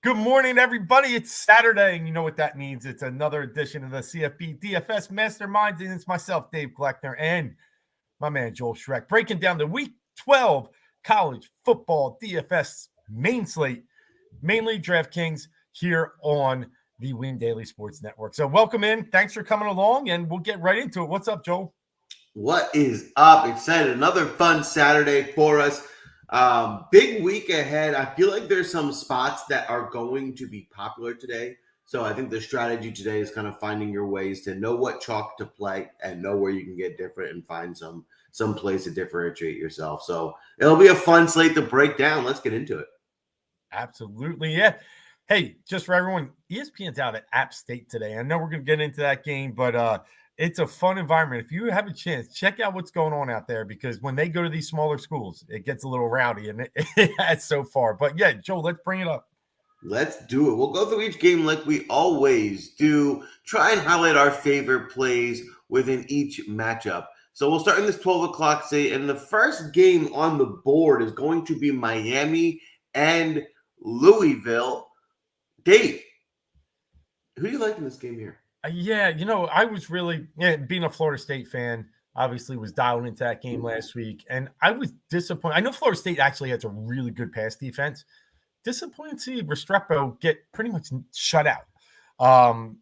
Good morning, everybody. It's Saturday, and you know what that means. It's another edition of the CFB DFS Masterminds, and it's myself, Dave Gloeck, and my man, Joel Schrek, breaking down the Week 12 college football DFS main slate, mainly DraftKings, here on the Win Daily Sports Network. So welcome in. Thanks for coming along, and we'll get right into it. What's up, Joel? What is up? Excited. Another fun Saturday for us. Big week ahead. I feel like there's some spots that are going to be popular today. So I think the strategy today is kind of finding your ways to know what chalk to play and know where you can get different and find some place to differentiate yourself. So it'll be a fun slate to break down. Let's get into it. Absolutely. Yeah. Hey, just for everyone, ESPN's out at App State today. I know we're going to get into that game, but it's a fun environment. If you have a chance, check out what's going on out there, because when they go to these smaller schools, it gets a little rowdy, and it has so far. But yeah, Joe, let's bring it up. Let's do it. We'll go through each game like we always do. Try and highlight our favorite plays within each matchup. So we'll start in this 12 o'clock slate, and the first game on the board is going to be Miami and Louisville. Dave, who do you like in this game here? Yeah, I was really, being a Florida State fan, obviously was dialed into that game last week, and I was disappointed. I know Florida State actually has a really good pass defense. Disappointed to see Restrepo get pretty much shut out.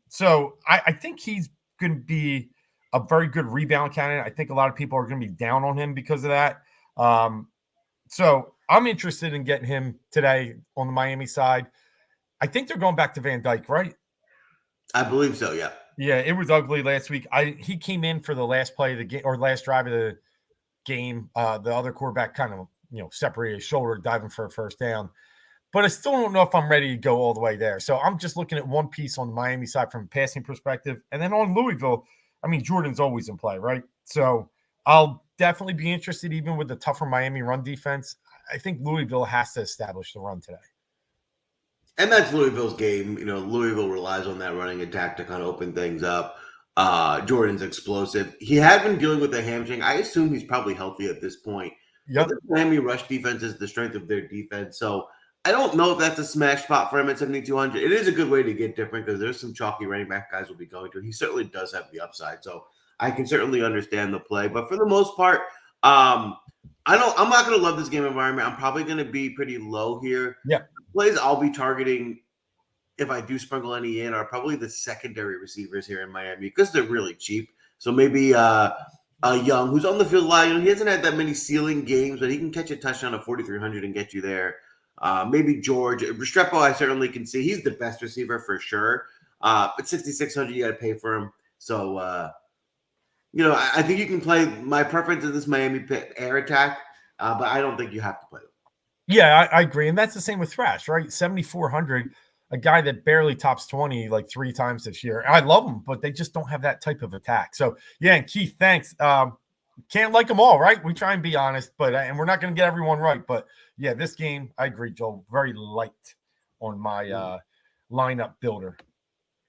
So I think he's going to be a very good rebound candidate. I think a lot of people are going to be down on him because of that. So I'm interested in getting him today on the Miami side. I think they're going back to Van Dyke, right? I believe so, yeah. Yeah, it was ugly last week. He came in for the last play of the game, or last drive of the game. The other quarterback kind of, separated his shoulder, diving for a first down. But I still don't know if I'm ready to go all the way there. So I'm just looking at one piece on the Miami side from a passing perspective. And then on Louisville, I mean, Jordan's always in play, right? So I'll definitely be interested, even with the tougher Miami run defense. I think Louisville has to establish the run today. And that's Louisville's game. Louisville relies on that running attack to kind of open things up. Jordan's explosive. He had been dealing with a hamstring. I assume he's probably healthy at this point. Yep. But the Miami rush defense is the strength of their defense. So I don't know if that's a smash spot for him at 7,200. It is a good way to get different because there's some chalky running back guys will be going to. He certainly does have the upside. So I can certainly understand the play. But for the most part, I'm not going to love this game environment. I'm probably going to be pretty low here. Yeah. Plays I'll be targeting, if I do sprinkle any in, are probably the secondary receivers here in Miami because they're really cheap. So maybe Young, who's on the field a lot. He hasn't had that many ceiling games, but he can catch a touchdown at 4,300 and get you there. Maybe George Restrepo, I certainly can see he's the best receiver for sure. But 6,600, you got to pay for him. So I think you can play. My preference is this Miami air attack, but I don't think you have to play them. Yeah, I agree. And that's the same with Thrash, right? 7,400, a guy that barely tops 20 like 3 times this year. I love him, but they just don't have that type of attack. So, yeah, and Keith, thanks. Can't like them all, right? We try and be honest, but and we're not going to get everyone right. But, yeah, this game, I agree, Joel, very light on my lineup builder.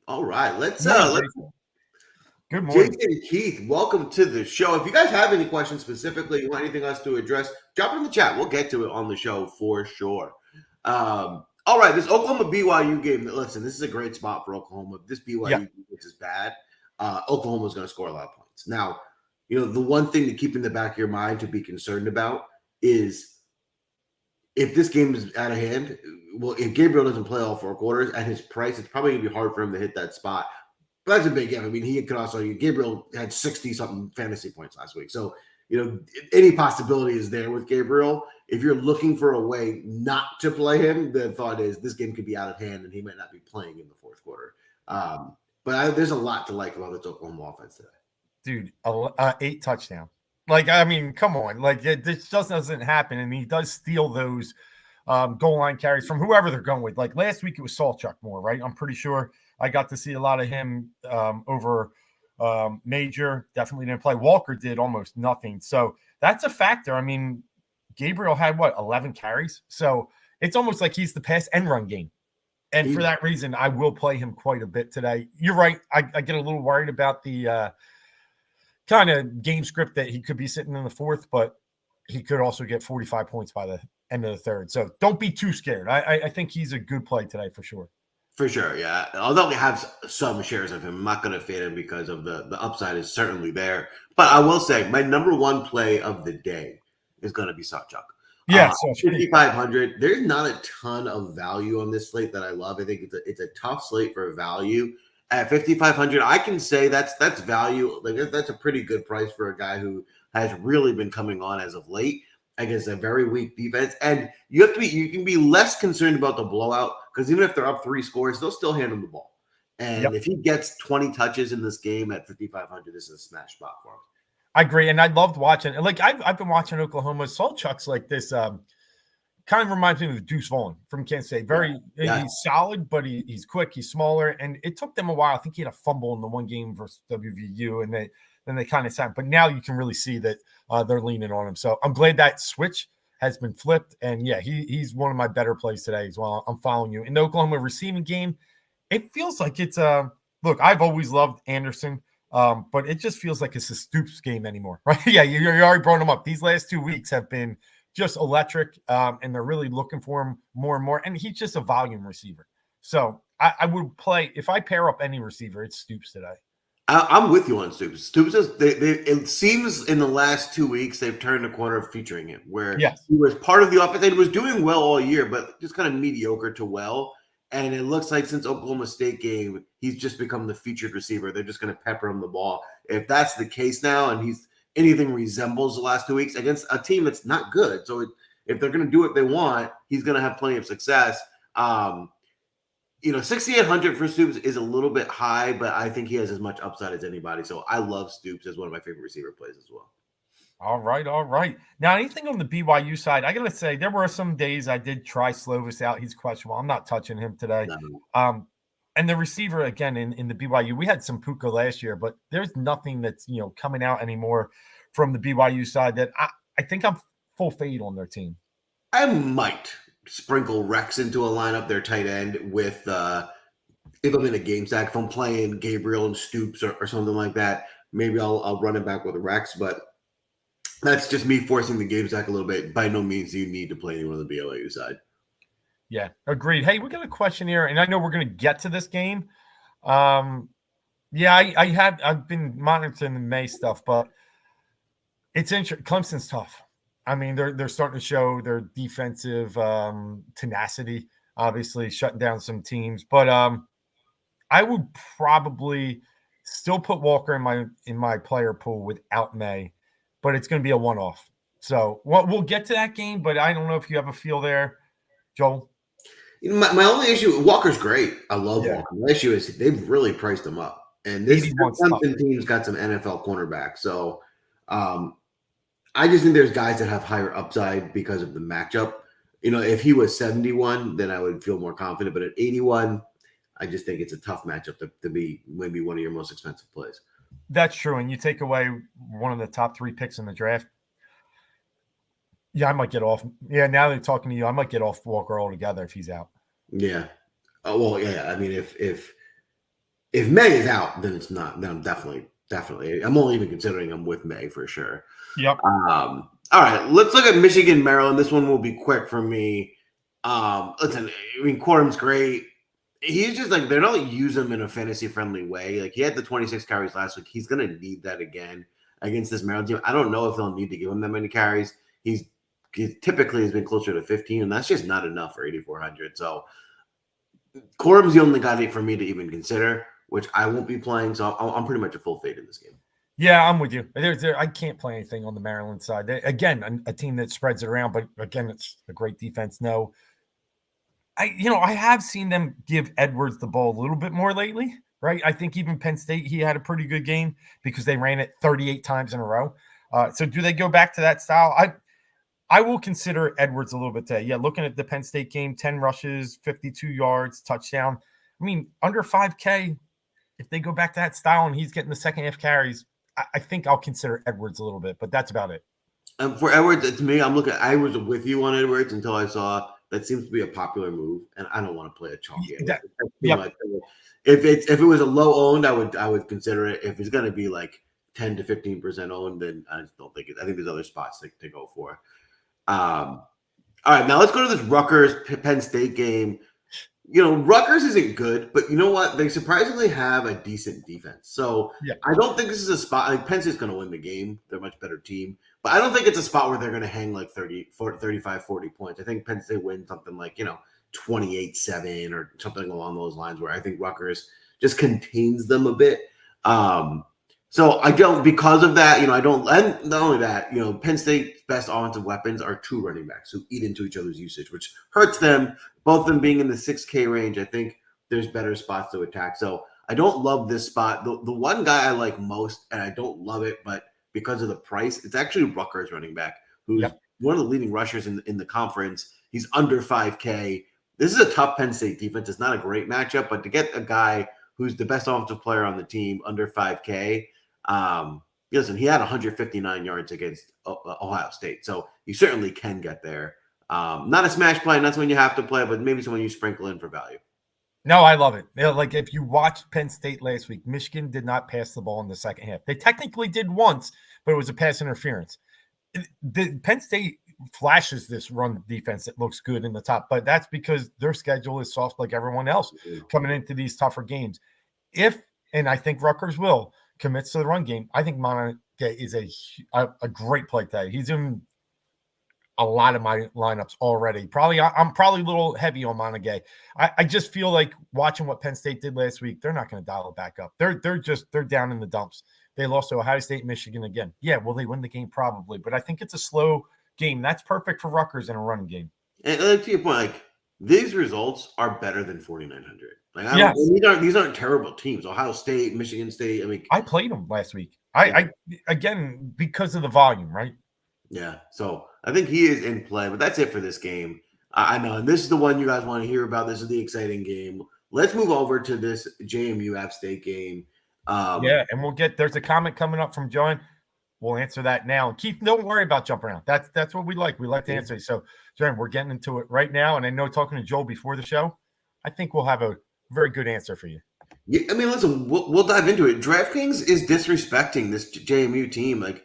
All right, let's Good morning. Jason and Keith, welcome to the show. If you guys have any questions specifically, you want anything else to address, drop it in the chat. We'll get to it on the show for sure. All right, this Oklahoma BYU game. Listen, this is a great spot for Oklahoma. If this BYU defense is bad, Oklahoma is going to score a lot of points. Now, the one thing to keep in the back of your mind to be concerned about is if this game is out of hand, well, if Gabriel doesn't play all 4 quarters at his price, it's probably going to be hard for him to hit that spot. But that's a big game. I mean, he could also, Gabriel had 60-something fantasy points last week. So, any possibility is there with Gabriel. If you're looking for a way not to play him, the thought is this game could be out of hand and he might not be playing in the 4th quarter. But there's a lot to like about this Oklahoma offense today. Dude, 8 touchdowns. Like, I mean, come on. Like, this just doesn't happen. And he does steal those goal line carries from whoever they're going with. Like, last week it was Saltchuk more, right? I'm pretty sure I got to see a lot of him over Major. Definitely didn't play. Walker did almost nothing. So that's a factor. I mean, Gabriel had, 11 carries? So it's almost like he's the pass and run game. And for that reason, I will play him quite a bit today. You're right. I get a little worried about the kind of game script that he could be sitting in the 4th, but he could also get 45 points by the end of the third. So don't be too scared. I think he's a good play today for sure. For sure, yeah. Although we have some shares of him, I'm not going to fade him because of the upside is certainly there. But I will say my number one play of the day is going to be Sawchuk. Yeah, so 5,500. There's not a ton of value on this slate that I love. I think it's a tough slate for value. At 5,500, I can say that's value. Like that's a pretty good price for a guy who has really been coming on as of late against a very weak defense. And you can be less concerned about the blowout because even if they're up 3 scores, they'll still hand him the ball. And if he gets 20 touches in this game at 5,500, this is a smash spot for him. I agree. And I loved watching it. Like I've been watching Oklahoma. Sawchuk's like this kind of reminds me of the Deuce Vaughn from Kansas State. He's solid, but he's quick, he's smaller. And it took them a while. I think he had a fumble in the one game versus WVU, and then they kind of signed. But now you can really see that they're leaning on him. So I'm glad that switch has been flipped. And yeah, he's one of my better plays today as well. I'm following you. In the Oklahoma receiving game, it feels like it's look, I've always loved Anderson, but it just feels like it's a Stoops game anymore, right? Yeah, you already brought him up. These last 2 weeks have been just electric, and they're really looking for him more and more. And he's just a volume receiver. So I would play, if I pair up any receiver, it's Stoops today. I'm with you on Stoops. Stoops is it seems in the last 2 weeks they've turned a corner featuring him, where he was part of the offense and was doing well all year, but just kind of mediocre to well. And it looks like since Oklahoma State game, he's just become the featured receiver. They're just going to pepper him the ball. If that's the case now, and he's anything resembles the last 2 weeks against a team that's not good, so if they're going to do what they want, he's going to have plenty of success. 6,800 for Stoops is a little bit high, but I think he has as much upside as anybody. So I love Stoops as one of my favorite receiver plays as well. All right. Now, anything on the BYU side, I got to say, there were some days I did try Slovis out. He's questionable. I'm not touching him today. No. And the receiver, again, in the BYU, we had some Puka last year, but there's nothing that's, coming out anymore from the BYU side that I think I'm full fade on their team. I might sprinkle Rex into a lineup, their tight end, with if I'm in a game stack, if I'm playing Gabriel and Stoops or something like that, maybe I'll run it back with Rex, but that's just me forcing the game stack a little bit. By no means do you need to play anyone on the BYU side. Yeah, agreed. Hey, we got a question here, and I know we're going to get to this game. I've been monitoring the May stuff, but it's interesting. Clemson's tough. I mean, they're starting to show their defensive tenacity, obviously shutting down some teams. But I would probably still put Walker in my player pool without May, but it's going to be a one-off. So we'll get to that game, but I don't know if you have a feel there, Joel. My only issue, Walker's great. I love Walker. My issue is they've really priced him up, and this Clemson team's got some NFL cornerbacks. So I just think there's guys that have higher upside because of the matchup. If he was 71, then I would feel more confident. But at 81, I just think it's a tough matchup to be maybe one of your most expensive plays. That's true. And you take away one of the top 3 picks in the draft. Yeah, I might get off. Yeah, now they're talking to you. I might get off Walker altogether if he's out. Yeah. Oh, well, yeah. I mean, if May is out, then it's not. Then I'm definitely. I'm only even considering him with May for sure. Yep. All right, let's look at Michigan, Maryland. This one will be quick for me. Listen, I mean, Quorum's great. He's just like, they're not using him in a fantasy-friendly way. Like, he had the 26 carries last week. He's going to need that again against this Maryland team. I don't know if they'll need to give him that many carries. He typically has been closer to 15, and that's just not enough for 8,400. So Quorum's the only guy for me to even consider, which I won't be playing. So I'm pretty much a full fade in this game. Yeah, I'm with you. I can't play anything on the Maryland side. Again, a team that spreads it around, but again, it's a great defense. No, I have seen them give Edwards the ball a little bit more lately, right? I think even Penn State, he had a pretty good game because they ran it 38 times in a row. So do they go back to that style? I will consider Edwards a little bit today. Yeah, looking at the Penn State game, 10 rushes, 52 yards, touchdown. I mean, under 5K, if they go back to that style and he's getting the second half carries, I think I'll consider Edwards a little bit, but that's about it. For Edwards, to me, I was with you on Edwards until I saw that seems to be a popular move, and I don't want to play a chalk game. If it was a low owned, I would consider it. If it's going to be like 10 to 15% owned, then I just don't think it. I think there's other spots to go for. All right, now let's go to this Rutgers Penn State game. Rutgers isn't good, but you know what? They surprisingly have a decent defense. So Yeah. I don't think this is a spot like Penn State's going to win the game. They're a much better team, but I don't think it's a spot where they're going to hang like 30, 40, 35, 40 points. I think Penn State wins something like, 28-7 or something along those lines, where I think Rutgers just contains them a bit. So I don't, because of that, I don't, and not only that, Penn State's best offensive weapons are two running backs who eat into each other's usage, which hurts them. Both of them being in the 6K range, I think there's better spots to attack. So I don't love this spot. The one guy I like most, and I don't love it, but because of the price, it's actually Rutgers running back, who's one of the leading rushers in the conference. He's under 5K. This is a tough Penn State defense. It's not a great matchup, but to get a guy who's the best offensive player on the team under 5K, listen, he had 159 yards against Ohio State, so you certainly can get there. Not a smash play, and that's when you have to play, but maybe someone you sprinkle in for value. No, I love it. Like if you watched Penn State last week, Michigan did not pass the ball in the second half. They technically did once, but it was a pass interference. The Penn State flashes this run defense that looks good in the top, but that's because their schedule is soft like everyone else coming into these tougher games. And I think Rutgers will, commits to the run game, I think Monaghan is a great play today. He's in a lot of my lineups already. I'm probably a little heavy on Monaghan. I just feel like watching what Penn State did last week, they're not going to dial it back up. They're down in the dumps. They lost to Ohio State, Michigan again. Yeah, will they win the game? Probably, but I think it's a slow game. That's perfect for Rutgers in a running game. And to your point, like these results are better than 4,900. Like these aren't terrible teams. Ohio State, Michigan State. I mean, I played them last week. I again because of the volume, right? Yeah. So I think he is in play, but that's it for this game. I know, and this is the one you guys want to hear about. This is the exciting game. Let's move over to this JMU App State game. And there's a comment coming up from John. We'll answer that now. Keith, don't worry about jumping around. That's what we like. We like to answer. So, John, we're getting into it right now. And I know talking to Joel before the show, I think we'll have a very good answer for you. Yeah, I mean, listen, we'll dive into it. DraftKings is disrespecting this JMU team. Like,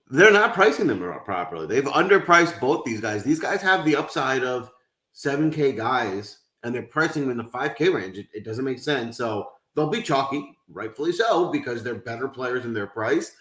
they're not pricing them properly. They've underpriced both these guys. These guys have the upside of 7K guys, and they're pricing them in the 5K range. It doesn't make sense. So they'll be chalky, rightfully so, because they're better players in their price.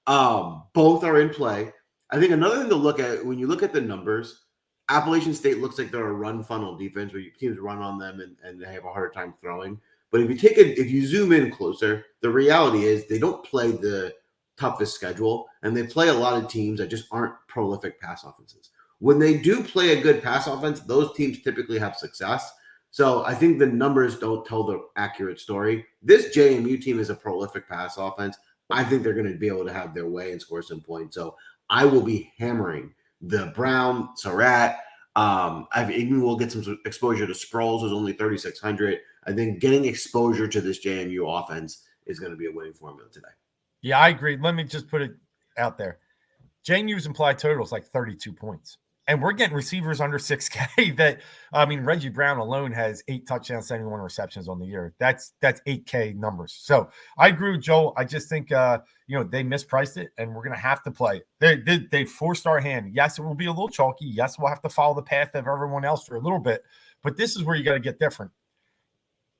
Both are in play. I think another thing to look at when you look at the numbers, Appalachian State looks like they're a run funnel defense where teams run on them and they have a harder time throwing. But if you zoom in closer, the reality is they don't play the toughest schedule, and they play a lot of teams that just aren't prolific pass offenses. When they do play a good pass offense, those teams typically have success. So I think the numbers don't tell the accurate story. This JMU team is a prolific pass offense. I think they're going to be able to have their way and score some points. So I will be hammering the Brown, Surratt. I even will get some exposure to Sproles, who's only 3,600. I think getting exposure to this JMU offense is going to be a winning formula today. Yeah, I agree. Let me just put it out there. JMU's implied total is like 32 points. And we're getting receivers under 6K that, Reggie Brown alone has 8 touchdowns, 71 receptions on the year. That's 8K numbers. So I agree with Joel. I just think, they mispriced it, and we're going to have to play. They forced our hand. Yes, it will be a little chalky. Yes, we'll have to follow the path of everyone else for a little bit. But this is where you got to get different.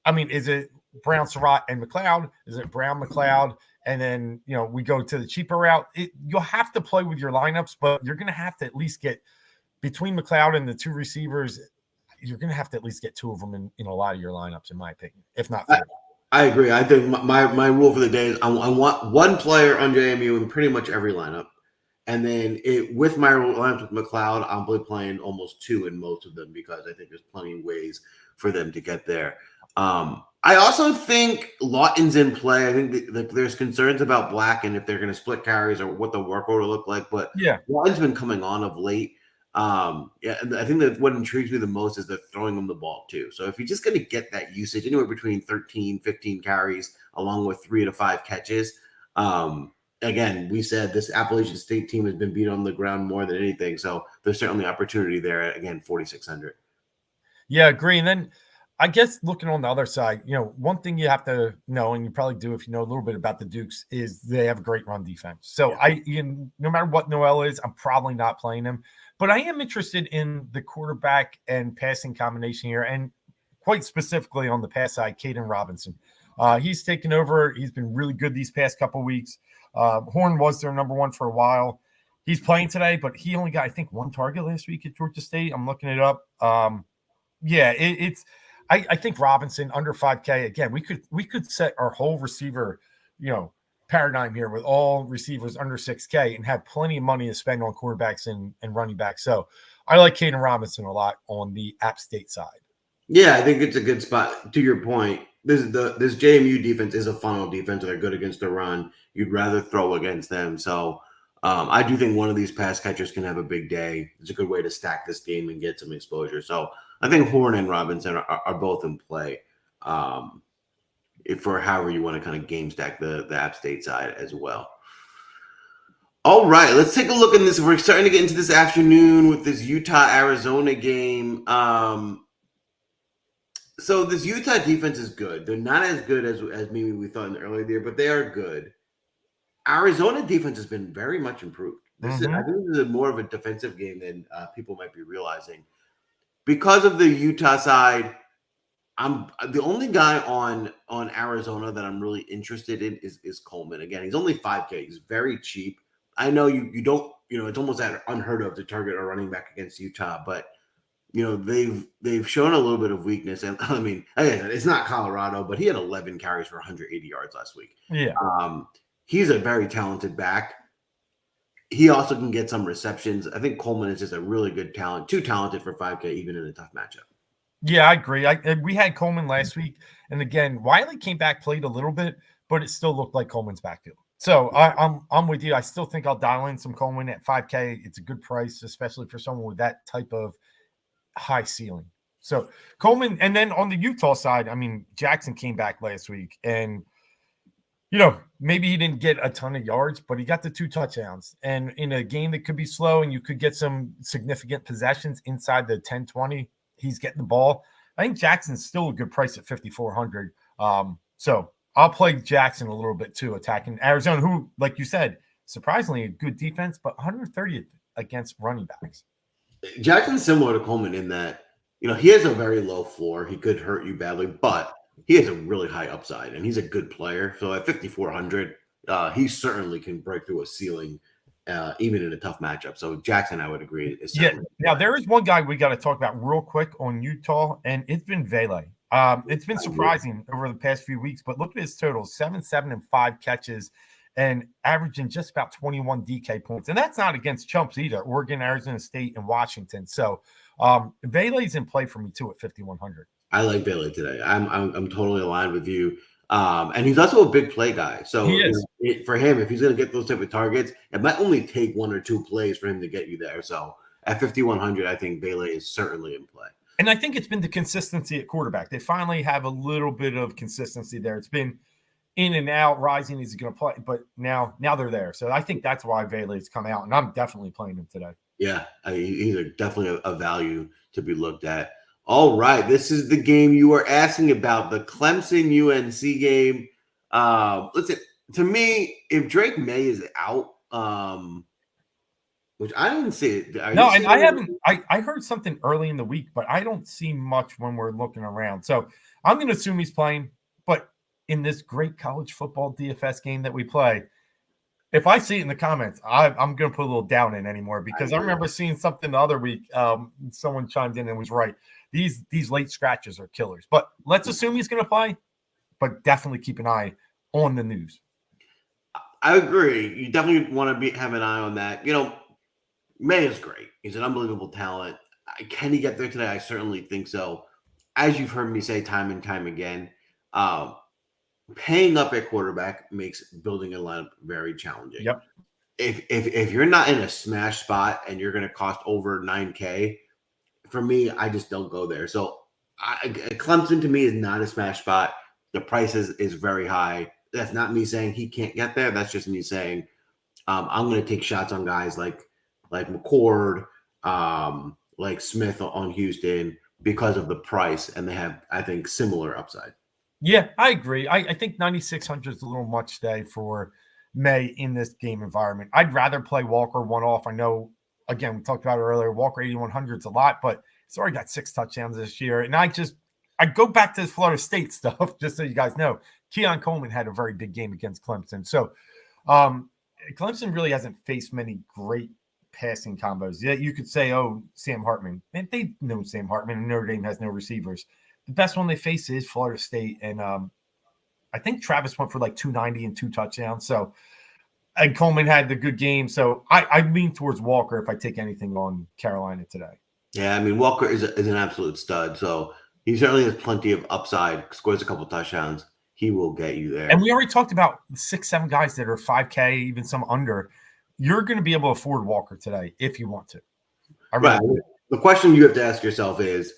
Is it Brown, Surratt, and McLeod? Is it Brown, McLeod? And then, we go to the cheaper route. You'll have to play with your lineups, but you're going to have to at least get between McLeod and the 2 receivers. You're going to have to at least get 2 of them in a lot of your lineups, in my opinion, if not 3. I agree. I think my rule for the day is I want one player on JMU in pretty much every lineup. And then with my lineup with McLeod, I'll be playing almost 2 in most of them because I think there's plenty of ways for them to get there. I also think Lawton's in play. I think there's concerns about Black and if they're going to split carries or what the work order look like. But yeah, Lawton's been coming on of late. And I think that what intrigues me the most is they're throwing him the ball too. So if you're just going to get that usage anywhere between 13, 15 carries along with 3 to 5 catches, again, we said this Appalachian State team has been beat on the ground more than anything. So there's certainly opportunity there at, again, 4,600. Yeah, agree. And then I guess looking on the other side, one thing you have to know, and you probably do if you know a little bit about the Dukes, is they have a great run defense. So no matter what Noel is, I'm probably not playing him. But I am interested in the quarterback and passing combination here, and quite specifically on the pass side, Caden Robinson. He's taken over. He's been really good these past couple of weeks. Horn was their number one for a while. He's playing today, but he only got, I think, one target last week at Georgia State. I'm looking it up. I think Robinson under 5K. Again, we could set our whole receiver, paradigm here with all receivers under 6K and have plenty of money to spend on quarterbacks and running backs. So I like Caden Robinson a lot on the App State side. Yeah, I think it's a good spot. To your point, this JMU defense is a funnel defense. They're good against the run. You'd rather throw against them. So I do think one of these pass catchers can have a big day. It's a good way to stack this game and get some exposure. So I think Horn and Robinson are both in play for however you want to kind of game stack the App State side as well. All right, let's take a look at this. We're starting to get into this afternoon with this Utah-Arizona game. So this Utah defense is good. They're not as good as maybe we thought in the earlier year, but they are good. Arizona defense has been very much improved. I think this is more of a defensive game than people might be realizing. Because of the Utah side, I'm the only guy on Arizona that I'm really interested in is Coleman. Again, he's only 5K. He's very cheap. I know you don't, it's almost unheard of to target a running back against Utah, but they've shown a little bit of weakness. And I mean, it's not Colorado, but he had 11 carries for 180 yards last week. Yeah. He's a very talented back. He also can get some receptions. I think Coleman is just a really good talent, too talented for 5K, even in a tough matchup. Yeah, I agree. We had Coleman last week, and again, Wiley came back, played a little bit, but it still looked like Coleman's backfield. So I'm with you. I still think I'll dial in some Coleman at 5K. It's a good price, especially for someone with that type of high ceiling. So Coleman, and then on the Utah side, I mean, Jackson came back last week, and maybe he didn't get a ton of yards, but he got the 2 touchdowns. And in a game that could be slow and you could get some significant possessions inside the 10-20, he's getting the ball. I think Jackson's still a good price at 5,400. So I'll play Jackson a little bit too, attacking Arizona, who, like you said, surprisingly a good defense, but 130th against running backs. Jackson's similar to Coleman in that, he has a very low floor. He could hurt you badly, but he has a really high upside, and he's a good player. So at 5,400, he certainly can break through a ceiling, even in a tough matchup. So Jackson, I would agree. Now there is one guy we got to talk about real quick on Utah, and it's been Vele. It's been surprising over the past few weeks, but look at his totals: 7, 7, and 5 catches, and averaging just about 21 DK points. And that's not against chumps either: Oregon, Arizona State, and Washington. So Vele's in play for me too at 5,100. I like Bailey today. I'm totally aligned with you. And he's also a big play guy. So for him, if he's going to get those type of targets, it might only take 1 or 2 plays for him to get you there. So at 5,100, I think Bailey is certainly in play. And I think it's been the consistency at quarterback. They finally have a little bit of consistency there. It's been in and out, rising. Is he going to play? But now they're there. So I think that's why Bailey's come out, and I'm definitely playing him today. Yeah, he's definitely a value to be looked at. All right, this is the game you were asking about, the Clemson-UNC game. Listen, to me, if Drake May is out, which I didn't see it. I haven't. I heard something early in the week, but I don't see much when we're looking around. So I'm going to assume he's playing. But in this great college football DFS game that we play, if I see it in the comments, I'm going to put a little down in anymore, because I remember seeing something the other week. Someone chimed in and was right. These late scratches are killers. But let's assume he's going to play, but definitely keep an eye on the news. I agree. You definitely want to have an eye on that. May is great. He's an unbelievable talent. Can he get there today? I certainly think so. As you've heard me say time and time again, paying up at quarterback makes building a lineup very challenging. Yep. If you're not in a smash spot and you're going to cost over 9K, for me, I just don't go there. So Clemson to me is not a smash spot. The price is very high. That's not me saying he can't get there. That's just me saying I'm going to take shots on guys like McCord, like Smith on Houston, because of the price, and they have, I think, similar upside. Yeah, I agree. I think 9,600 is a little much today for May in this game environment. I'd rather play Walker one off. I know, again, we talked about it earlier. Walker 8,100 is a lot, but he's already got 6 touchdowns this year. And I go back to this Florida State stuff, just so you guys know. Keon Coleman had a very big game against Clemson. So Clemson really hasn't faced many great passing combos. Yeah, you could say, oh, Sam Hartman. And they know Sam Hartman, and Notre Dame has no receivers. The best one they face is Florida State. And I think Travis went for like 290 and 2 touchdowns. So, and Coleman had the good game. So I lean towards Walker if I take anything on Carolina today. Yeah, I mean, Walker is an absolute stud. So he certainly has plenty of upside, scores a couple touchdowns. He will get you there. And we already talked about 6, 7 guys that are 5K, even some under. You're going to be able to afford Walker today if you want to. Right. The question you have to ask yourself is,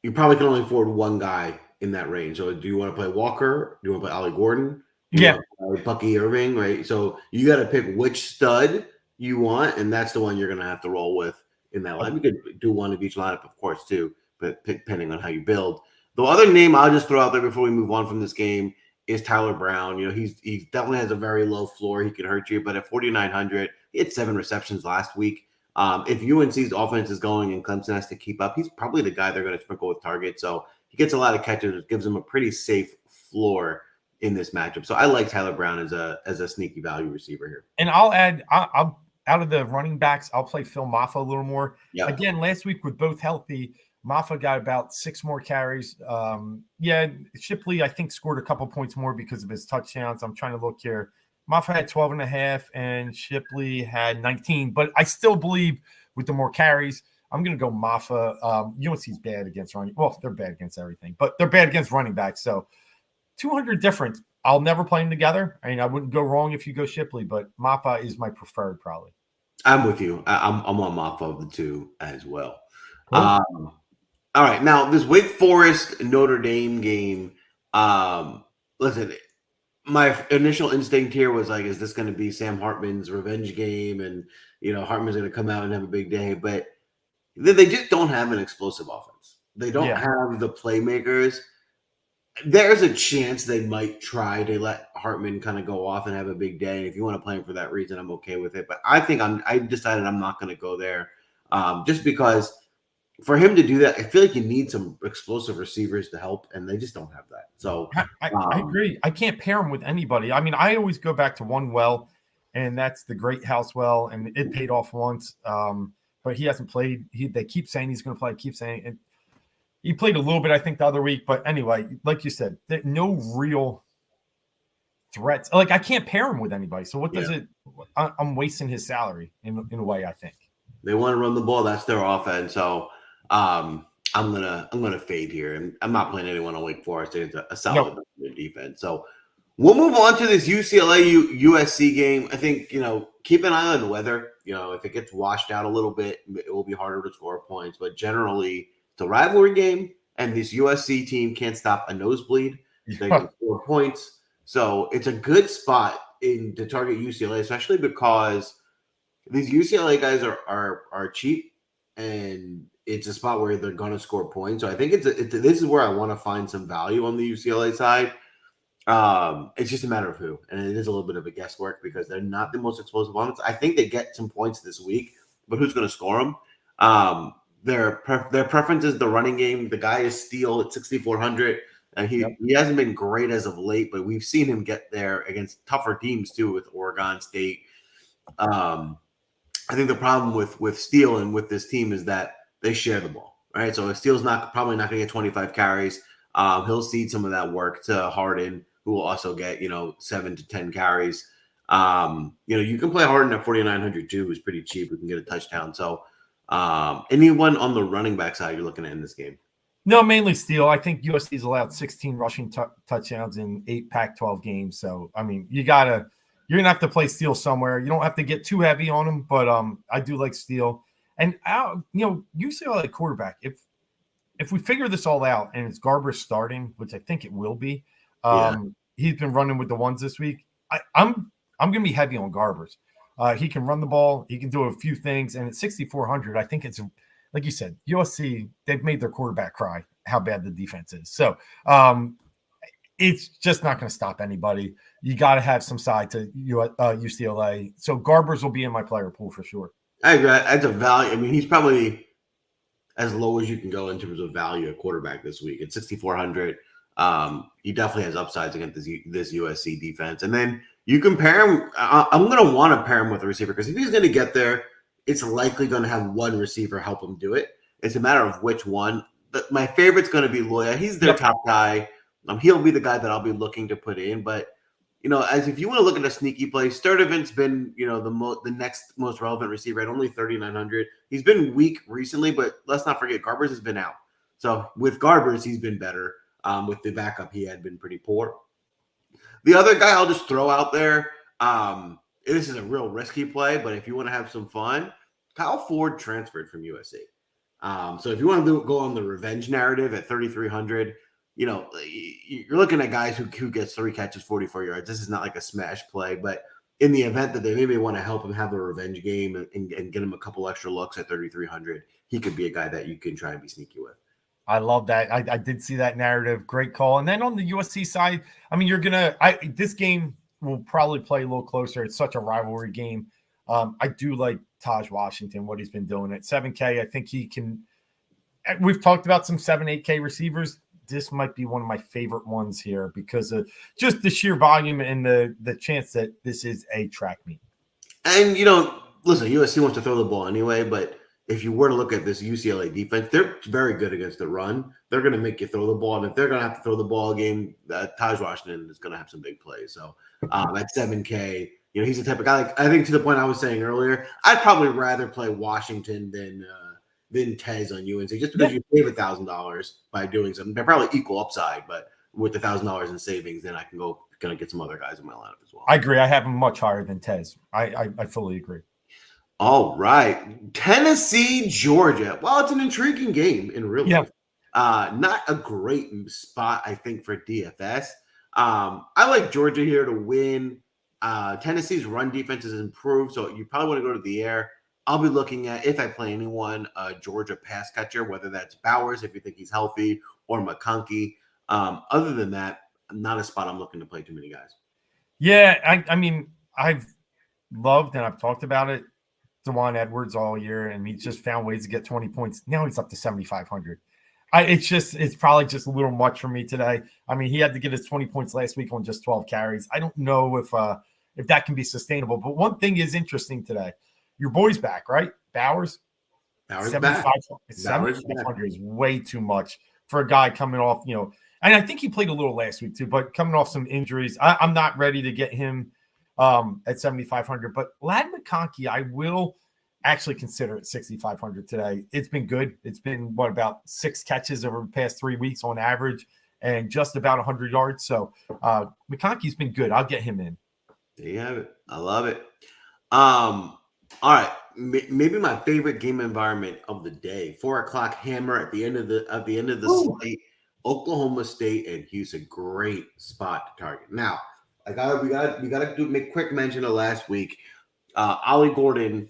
you probably can only afford one guy in that range. So do you want to play Walker? Do you want to play Ollie Gordon? Yeah. Bucky Irving, right? So you got to pick which stud you want, and that's the one you're going to have to roll with in that line. You could do one of each lineup, of course, too, but depending on how you build. The other name I'll just throw out there before we move on from this game is Tyler Brown. You know, he definitely has a very low floor. He can hurt you, but at 4,900, he had 7 receptions last week. If UNC's offense is going and Clemson has to keep up, he's probably the guy they're going to sprinkle with targets. So he gets a lot of catches, which gives him a pretty safe floor in this matchup. So I like Tyler Brown as a sneaky value receiver here. And I'll add, I'll out of the running backs, I'll play Phil Maffa a little more. Yep. Again, last week with both healthy, Maffa got about 6 more carries. Shipley, I think, scored a couple points more because of his touchdowns. I'm trying to look here. Maffa had 12.5 and Shipley had 19. But I still believe with the more carries, I'm going to go Maffa. UNC's bad against running. Well, they're bad against everything, but they're bad against running backs. So 200 difference. I'll never play them together. I mean, I wouldn't go wrong if you go Shipley, but Maffa is my preferred probably. I'm with you. I'm on Maffa of the 2 as well. Cool. All right, now this Wake Forest Notre Dame game. Listen, my initial instinct here was like, is this going to be Sam Hartman's revenge game? And Hartman's going to come out and have a big day, but they just don't have an explosive offense. They don't have the playmakers. There's a chance they might try to let Hartman kind of go off and have a big day. And if you want to play him for that reason, I'm okay with it. But I think I decided I'm not going to go there, just because. For him to do that, I feel like you need some explosive receivers to help, and they just don't have that. So I agree. I can't pair him with anybody. I mean, I always go back to one well, and that's the Great House well, and it paid off once. But he hasn't played. They keep saying he's going to play. Keep saying it. He played a little bit, I think, the other week. But anyway, like you said, no real threats. Like, I can't pair him with anybody. So what does it? I'm wasting his salary in a way. I think they want to run the ball. That's their offense. So. I'm gonna fade here, and I'm not playing anyone on Wake Forest. It's a solid defense. So we'll move on to this UCLA USC game. I think keep an eye on the weather. If it gets washed out a little bit, it will be harder to score points. But generally, it's a rivalry game, and this USC team can't stop a nosebleed. They can score points, so it's a good spot to target UCLA, especially because these UCLA guys are cheap and. It's a spot where they're going to score points. So I think this is where I want to find some value on the UCLA side. It's just a matter of who. And it is a little bit of a guesswork because they're not the most explosive offense. I think they get some points this week, but who's going to score them? Their preference is the running game. The guy is Steele at 6,400. And he hasn't been great as of late, but we've seen him get there against tougher teams too with Oregon State. I think the problem with Steele and with this team is that they share the ball, right? So if Steele's probably not going to get 25 carries, he'll cede some of that work to Harden, who will also get 7 to 10 carries. You can play Harden at 4,900 too, who's pretty cheap. We can get a touchdown. So anyone on the running back side you're looking at in this game? No, mainly Steele. I think USC's allowed 16 rushing touchdowns in 8 Pac-12 games. So I mean, you're gonna have to play Steele somewhere. You don't have to get too heavy on him, but I do like Steele. And UCLA quarterback. If we figure this all out and it's Garber starting, which I think it will be, he's been running with the ones this week. I'm going to be heavy on Garber's. He can run the ball. He can do a few things, and at 6,400, I think it's like you said, USC, they've made their quarterback cry how bad the defense is. So it's just not going to stop anybody. You got to have some side to UCLA. So Garbers will be in my player pool for sure. I agree. That's a value. I mean, he's probably as low as you can go in terms of value at quarterback this week at 6,400. He definitely has upsides against this USC defense. And then you compare him. I'm going to want to pair him with a receiver because if he's going to get there, it's likely going to have one receiver help him do it. It's a matter of which one. But my favorite's going to be Loya. He's their top guy. He'll be the guy that I'll be looking to put in. But as if you want to look at a sneaky play, Sturdivant's been, the next most relevant receiver at only 3,900. He's been weak recently, but let's not forget Garbers has been out. So with Garbers, he's been better. With the backup, he had been pretty poor. The other guy I'll just throw out there, this is a real risky play, but if you want to have some fun, Kyle Ford transferred from USC. So if you want to go on the revenge narrative at 3,300, you're looking at guys who gets 3 catches, 44 yards. This is not like a smash play, but in the event that they maybe want to help him have a revenge game and get him a couple extra looks at 3,300, he could be a guy that you can try and be sneaky with. I love that. I did see that narrative. Great call. And then on the USC side, I mean, this game will probably play a little closer. It's such a rivalry game. I do like Taj Washington, what he's been doing at 7K. I think he can. We've talked about some 7, 8K receivers. This might be one of my favorite ones here because of just the sheer volume and the chance that this is a track meet. And, listen, USC wants to throw the ball anyway, but if you were to look at this UCLA defense, they're very good against the run. They're going to make you throw the ball. And if they're going to have to throw the ball game, Taj Washington is going to have some big plays. So at 7K, he's the type of guy, I think to the point I was saying earlier, I'd probably rather play Washington than Tez on UNC just because you save $1,000 by doing something. They're probably equal upside, but with the $1,000 in savings, then I can go get some other guys in my lineup as well. I agree. I have him much higher than Tez. I fully agree. All right. Tennessee, Georgia. Well, it's an intriguing game in real life. Not a great spot, I think, for DFS. I like Georgia here to win. Tennessee's run defense has improved, so you probably want to go to the air. I'll be looking at, if I play anyone, Georgia pass catcher, whether that's Bowers, if you think he's healthy, or McConkey. Other than that, not a spot I'm looking to play too many guys. Yeah, I mean, I've loved and I've talked about it, DeJuan Edwards all year, and he's just found ways to get 20 points. Now he's up to 7,500. It's probably just a little much for me today. I mean, he had to get his 20 points last week on just 12 carries. I don't know if that can be sustainable. But one thing is interesting today. Your boy's back, right? Bowers? 7,500 is way too much for a guy coming off, and I think he played a little last week too, but coming off some injuries. I'm not ready to get him at 7,500. But Ladd McConkey, I will actually consider at 6,500 today. It's been good. It's been, about 6 catches over the past 3 weeks on average and just about 100 yards. So McConkey's been good. I'll get him in. There you have it. I love it. All right. Maybe my favorite game environment of the day. 4:00 hammer at the end of the slate. Oklahoma State and Houston. Great spot to target. Now, we gotta make quick mention of last week. Ollie Gordon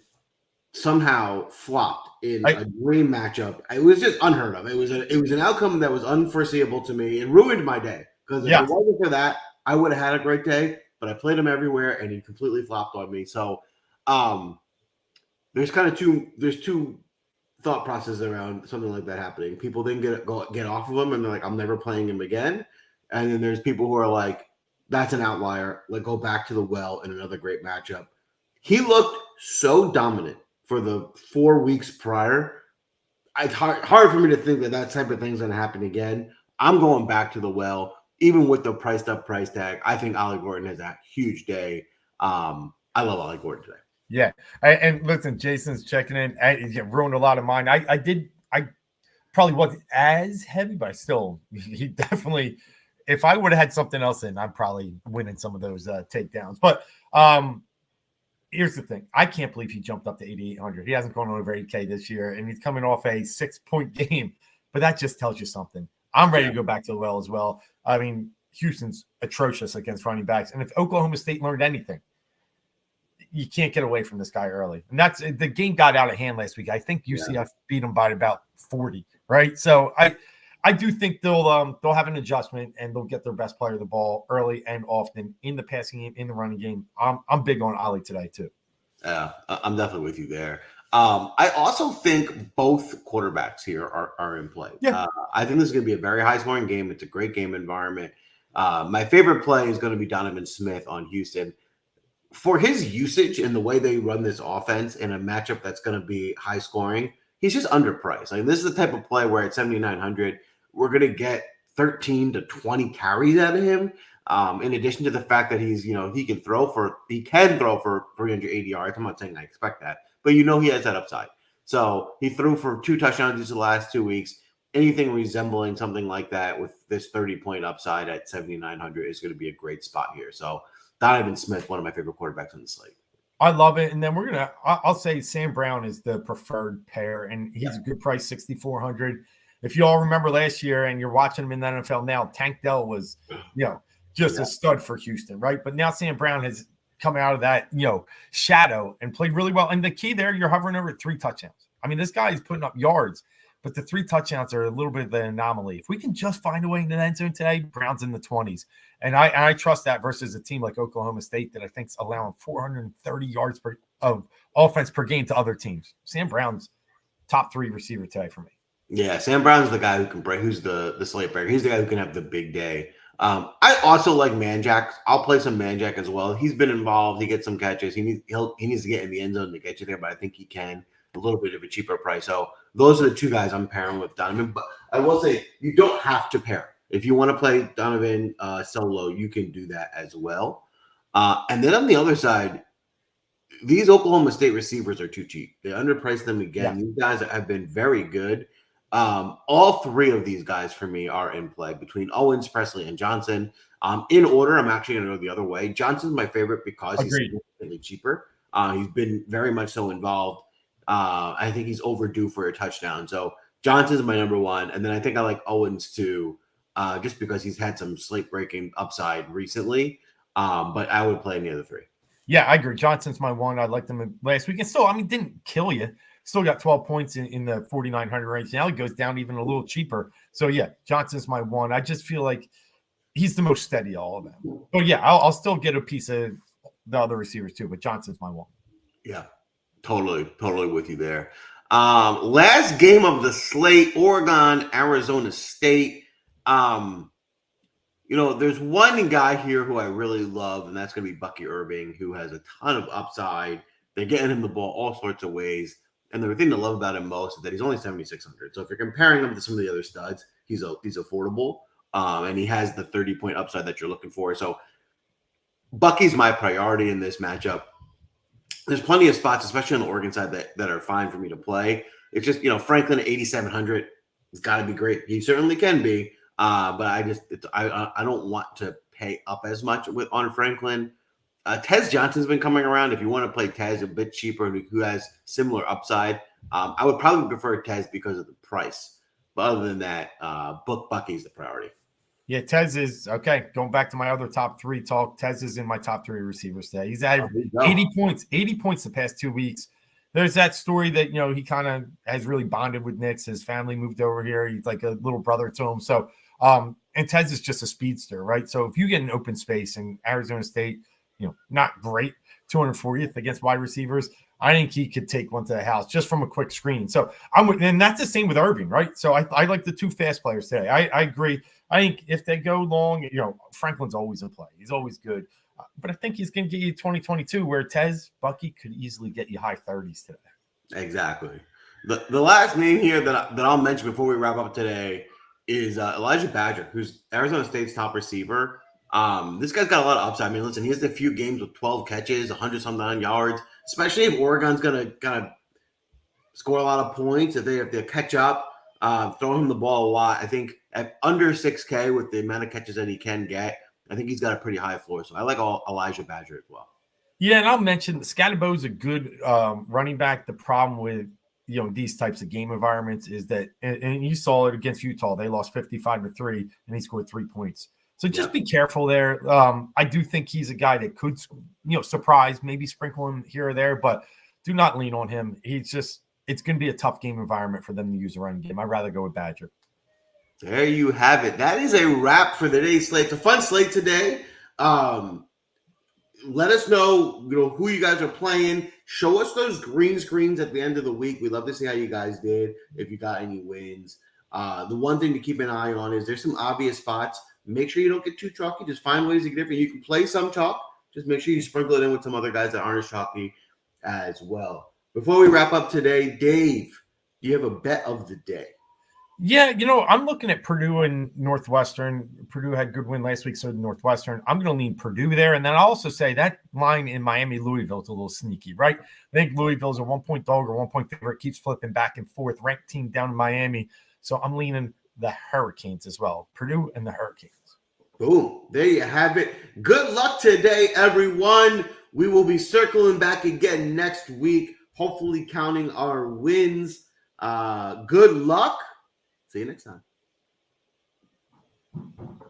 somehow flopped in a dream matchup. It was just unheard of. It was an outcome that was unforeseeable to me and ruined my day. Because if it wasn't for that, I would have had a great day. But I played him everywhere and he completely flopped on me. So there's two thought processes around something like that happening. People then get off of him and they're like, I'm never playing him again. And then there's people who are like, that's an outlier. Like, go back to the well in another great matchup. He looked so dominant for the 4 weeks prior. It's hard for me to think that type of thing's going to happen again. I'm going back to the well, even with the priced up price tag. I think Ollie Gordon has a huge day. I love Ollie Gordon today. Yeah. And listen, Jason's checking in. He ruined a lot of mine. I probably wasn't as heavy, but he definitely, if I would have had something else in, I'm probably winning some of those takedowns. But here's the thing. I can't believe he jumped up to 8,800. He hasn't gone over 8K this year, and he's coming off a 6-point game. But that just tells you something. I'm ready to go back to the well as well. I mean, Houston's atrocious against running backs. And if Oklahoma State learned anything, you can't get away from this guy early. And that's the game got out of hand last week. I think UCF beat them by about 40, right? So I do think they'll have an adjustment and they'll get their best player the ball early and often in the passing game, in the running game. I'm big on Ali today too. Yeah, I'm definitely with you there. I also think both quarterbacks here are in play. Yeah. I think this is going to be a very high scoring game. It's a great game environment. My favorite play is going to be Donovan Smith on Houston. For his usage and the way they run this offense in a matchup that's going to be high scoring, he's just underpriced. Like, this is the type of play where at 7,900, we're going to get 13 to 20 carries out of him. In addition to the fact that he can throw for 380 yards. I'm not saying I expect that, but he has that upside. So he threw for 2 touchdowns each of the last 2 weeks. Anything resembling something like that with this 30-point upside at 7,900 is going to be a great spot here. So Donovan Smith, one of my favorite quarterbacks on the slate. I love it. And then I'll say Sam Brown is the preferred pair, and he's a good price, 6,400. If you all remember last year and you're watching him in the NFL now, Tank Dell was, just a stud for Houston, right? But now Sam Brown has come out of that, shadow and played really well. And the key there, you're hovering over 3 touchdowns. I mean, this guy is putting up yards, but the 3 touchdowns are a little bit of an anomaly. If we can just find a way into the end zone today, Brown's in the 20s. And I trust that versus a team like Oklahoma State that I think is allowing 430 yards of offense per game to other teams. Sam Brown's top 3 receiver today for me. Yeah, Sam Brown's the guy who can break, who's the slate breaker. He's the guy who can have the big day. I also like Manjack. I'll play some Manjack as well. He's been involved. He gets some catches. He needs to get in the end zone to get you there, but I think he can. A little bit of a cheaper price. So those are the 2 guys I'm pairing with Donovan. But I will say you don't have to pair. If you want to play Donovan solo, you can do that as well. And then on the other side, these Oklahoma State receivers are too cheap. They underpriced them again. Yeah. These guys have been very good. All 3 of these guys for me are in play between Owens, Presley, and Johnson. In order, I'm actually going to go the other way. Johnson's my favorite because he's significantly cheaper. He's been very much so involved. I think he's overdue for a touchdown. So Johnson's my number 1. And then I think I like Owens too, just because he's had some slate breaking upside recently. But I would play any of the 3. Yeah, I agree. Johnson's my 1. I liked him last week. And still, didn't kill you. Still got 12 points in the 4,900 range. Now he goes down even a little cheaper. So, yeah, Johnson's my 1. I just feel like he's the most steady of all of them. But, yeah, I'll still get a piece of the other receivers too. But Johnson's my 1. Yeah, totally with you there. Last game of the slate, Oregon, Arizona State. There's one guy here who I really love, and that's going to be Bucky Irving, who has a ton of upside. They're getting him the ball all sorts of ways. And the thing to love about him most is that he's only 7,600. So if you're comparing him to some of the other studs, he's affordable, and he has the 30-point upside that you're looking for. So Bucky's my priority in this matchup. There's plenty of spots, especially on the Oregon side, that are fine for me to play. It's just, Franklin at 8,700 has got to be great. He certainly can be, but I don't want to pay up as much on Franklin. Tez Johnson's been coming around. If you want to play Tez a bit cheaper, who has similar upside, I would probably prefer Tez because of the price. But other than that, Bucky's the priority. Yeah, Tez is okay. Going back to my other top 3 talk, Tez is in my top 3 receivers today. He's at 80 points the past 2 weeks. There's that story that he kind of has really bonded with Knicks. His family moved over here. He's like a little brother to him. So, and Tez is just a speedster, right? So if you get an open space in Arizona State, not great, 240th against wide receivers, I think he could take one to the house just from a quick screen. So and that's the same with Irving, right? So I like the 2 fast players today. I agree. I think if they go long, Franklin's always in play. He's always good. But I think he's going to get you 2022, where Bucky could easily get you high 30s today. Exactly. The last name here that I'll mention before we wrap up today is Elijah Badger, who's Arizona State's top receiver. This guy's got a lot of upside. Listen, he has a few games with 12 catches, 100-something yards, especially if Oregon's going to kind of score a lot of points. If they have to catch up, throw him the ball a lot. I think at under 6K with the amount of catches that he can get, I think he's got a pretty high floor. So I like Elijah Badger as well. Yeah, and I'll mention Scatterbo is a good running back. The problem with these types of game environments is that, and you saw it against Utah, they lost 55-3, and he scored 3 points. So just be careful there. I do think he's a guy that could, surprise, maybe sprinkle him here or there, but do not lean on him. It's going to be a tough game environment for them to use a run game. I'd rather go with Badger. There you have it. That is a wrap for today's slate. It's a fun slate today. Let us know, who you guys are playing. Show us those green screens at the end of the week. We'd love to see how you guys did, if you got any wins. The one thing to keep an eye on is there's some obvious spots. Make sure you don't get too chalky. Just find ways to get different. You can play some chalk. Just make sure you sprinkle it in with some other guys that aren't as chalky as well. Before we wrap up today, Dave, do you have a bet of the day? Yeah, I'm looking at Purdue and Northwestern. Purdue had a good win last week, so did Northwestern. I'm going to lean Purdue there. And then I'll also say that line in Miami-Louisville is a little sneaky, right? I think Louisville's a 1-point dog or 1-point favorite. Keeps flipping back and forth. Ranked team down in Miami. So I'm leaning the Hurricanes as well. Purdue and the Hurricanes. Boom. There you have it. Good luck today, everyone. We will be circling back again next week, hopefully counting our wins. Good luck. See you next time.